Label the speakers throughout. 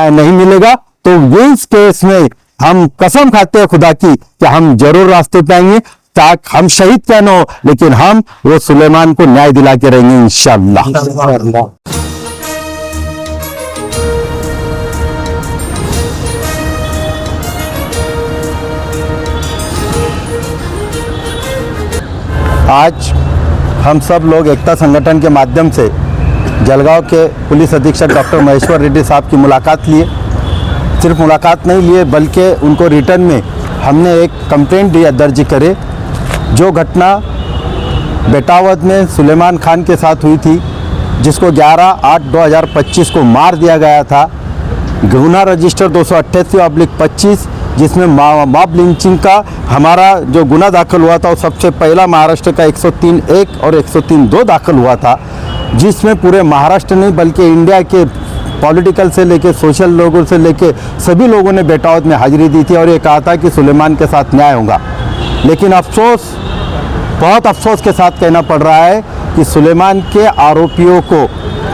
Speaker 1: न्याय नहीं मिलेगा तो इस केस में हम कसम खाते हैं खुदा की कि हम जरूर रास्ते पे आएंगे, ताकि हम शहीद क्या न हो लेकिन हम वो सुलेमान को न्याय दिला के रहेंगे इंशाअल्लाह। आज हम सब लोग एकता संगठन के माध्यम से जलगांव के पुलिस अधीक्षक डॉक्टर महेश्वर रेड्डी साहब की मुलाकात लिए। सिर्फ मुलाकात नहीं लिए बल्कि उनको रिटर्न में हमने एक कंप्लेंट दर्ज करे। जो घटना बेटावद में सुलेमान खान के साथ हुई थी, जिसको 11/8/2025 को मार दिया गया था, गुना रजिस्टर 288/25, जिसमें मॉब लिंचिंग का हमारा जो गुना दाखिल हुआ था वो सबसे पहला महाराष्ट्र का 103(1) और 103(2) दाखिल हुआ था, जिसमें पूरे महाराष्ट्र नहीं बल्कि इंडिया के पॉलिटिकल से लेके सोशल लोगों से लेके सभी लोगों ने बेटावद में हाजिरी दी थी और ये कहा था कि सुलेमान के साथ न्याय होगा। लेकिन अफसोस, बहुत अफसोस के साथ कहना पड़ रहा है कि सुलेमान के आरोपियों को,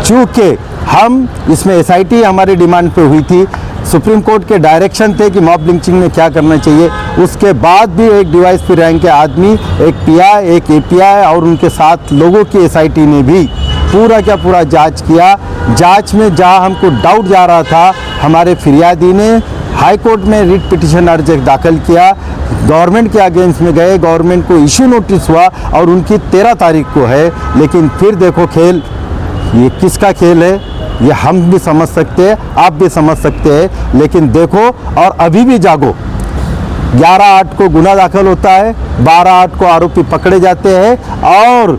Speaker 1: चूँकि हम इसमें SIT हमारी डिमांड पे हुई थी, सुप्रीम कोर्ट के डायरेक्शन थे कि मॉब लिंचिंग में क्या करना चाहिए, उसके बाद भी एक DYSP रैंक के आदमी, एक PI, एक API और उनके साथ लोगों की SIT ने भी पूरा का पूरा जांच किया। जांच में जहां हमको डाउट जा रहा था, हमारे फिरियादी ने हाई कोर्ट में रिट पिटिशन अर्ज दाखिल किया, गवर्नमेंट के अगेंस्ट में गए, गवर्नमेंट को इशू नोटिस हुआ और उनकी 13 तारीख को है। लेकिन फिर देखो खेल, ये किसका खेल है ये हम भी समझ सकते हैं, आप भी समझ सकते हैं। लेकिन देखो और अभी भी जागो, 11/8 को गुना दाखिल होता है, 12/8 को आरोपी पकड़े जाते हैं और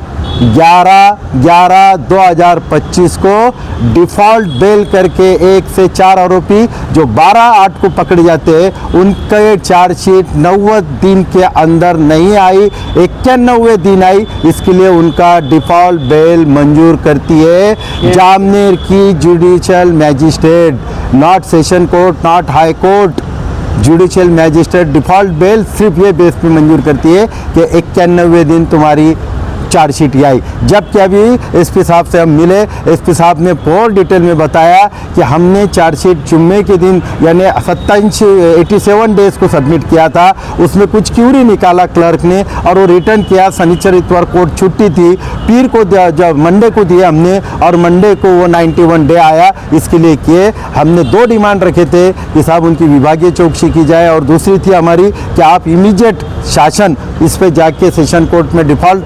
Speaker 1: 11/11/2025 को डिफ़ॉल्ट बेल करके 1 से 4 आरोपी जो 12/8 को पकड़े जाते हैं, उनके चार्जशीट 90 दिन के अंदर नहीं आई, 91वें दिन आई। इसके लिए उनका डिफ़ॉल्ट बेल मंजूर करती है जामनेर की judicial magistrate, not session court, not high court, judicial magistrate. Default bell सिर्फ ये बेस पे मंजूर करती है कि 91वें दिन तुम्हारी चार्जशीट आई। जबकि अभी SP साहब से हम मिले, SP साहब ने बहुत डिटेल में बताया कि हमने चार्जशीट जुम्मे के दिन यानी 87 डेज़ को सबमिट किया था, उसमें कुछ क्यूरी निकाला क्लर्क ने और वो रिटर्न किया। शनिचर इतवार कोर्ट छुट्टी थी, पीर को जब मंडे को दिया हमने और मंडे को वो 91 डे आया। इसके लिए किए हमने 2 डिमांड रखे थे कि साहब उनकी विभागीय चौकसी की जाए और दूसरी थी हमारी कि आप इमीडिएट शासन इस पे जाके सेशन कोर्ट में डिफ़ॉल्ट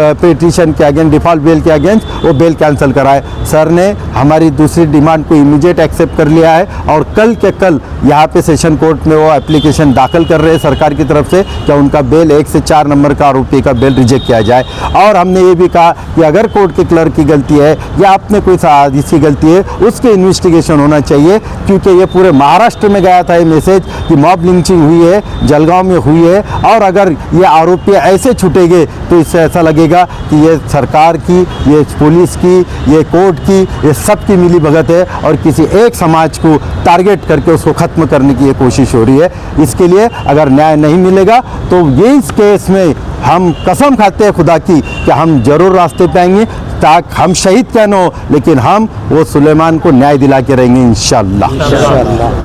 Speaker 1: पिटीशन के अगेंस्ट, डिफ़ॉल्ट बेल के अगेंस्ट वो बेल कैंसिल कराए। सर ने हमारी दूसरी डिमांड को इमीडिएट एक्सेप्ट कर लिया है और कल के कल यहाँ पे सेशन कोर्ट में वो एप्लीकेशन दाखिल कर रहे हैं सरकार की तरफ से कि उनका बेल 1 से 4 नंबर का आरोपी का बेल रिजेक्ट किया जाए। और हमने ये भी कहा कि अगर कोर्ट के क्लर्क की गलती है या अपने कोई साजिशी गलती है, उसके इन्वेस्टिगेशन होना चाहिए, क्योंकि ये पूरे महाराष्ट्र में गया था ये मैसेज कि मॉब लिंचिंग हुई है, जलगांव में हुई है और अगर ये आरोपी ऐसे छूटेंगे तो इससे ऐसा लगेगा कि ये सरकार की, ये पुलिस की, ये कोर्ट की, ये सब की मिली भगत है और किसी एक समाज को टारगेट करके उसको ख़त्म करने की ये कोशिश हो रही है। इसके लिए अगर न्याय नहीं मिलेगा तो ये इस केस में हम कसम खाते हैं खुदा की कि हम ज़रूर रास्ते पे आएंगे, ताकि हम शहीद क्या न हो लेकिन हम वो सुलेमान को न्याय दिला के रहेंगे इंशाअल्लाह।